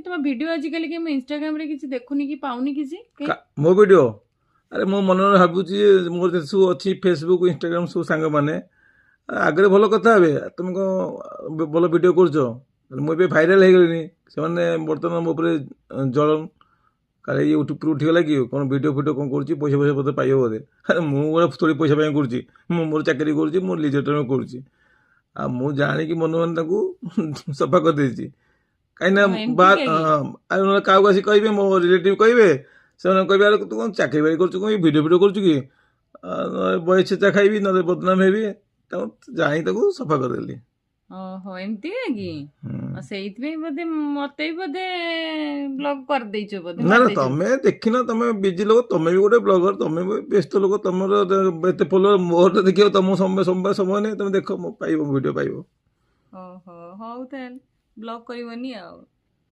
तुम वीडियो आजिकल के इंस्टाग्राम रे किसी देखुनी कि पाउनी किसी मो वीडियो अरे मो मन भावुची मोर सब अच्छी फेसबुक इंस्टाग्राम सब सांग मैंने आगे भल कथा हे तुम कौन भल वीडियो कर मुझे भाइराल हो गली से बर्तमान मो जलन काले यूट्यूब उठीगला कि कौन वीडियो फिडियो कौन कर पैसा पैसा पत्र पाइब बोधे अरे मुझे थोड़ी पैसा कर मोर चाकरी कर मोर लिजर टाइम कर जाणी मन मन सफा कर देती कहीं क्या आसी कहे मो रिलेटिव कहे से कहे अरे तू कौन चाकरी बाकरी कर वीडियो फिडियो कर कि बय छेचा खाइबी ना बदनाम हेबी जाणी सफा करदेली ओहो एमती है कि ସେଇଥିପାଇଁ ବୋଧେ ମତେ ବି ବୋଧେ ବ୍ଲଗ କରିଦେଇଛ ବୋଧେ ନା ନା ତମେ ଦେଖିନ ତମେ ବିଜି ଲୋକ ତମେ ବି ଗୋଟେ ବ୍ଲଗର ତମେ ବି ବ୍ୟସ୍ତ ଲୋକ ତମର ଏତେ ଫଲୋଅର ମୋର ଦେଖିବ ତମ ସମୟ ନାହିଁ ତମେ ଦେଖ ପାଇବ ଭିଡ଼ିଓ ପାଇବ ଓହୋ ହଉ ତାହେଲେ ବ୍ଲଗ କରିବନି ଆଉ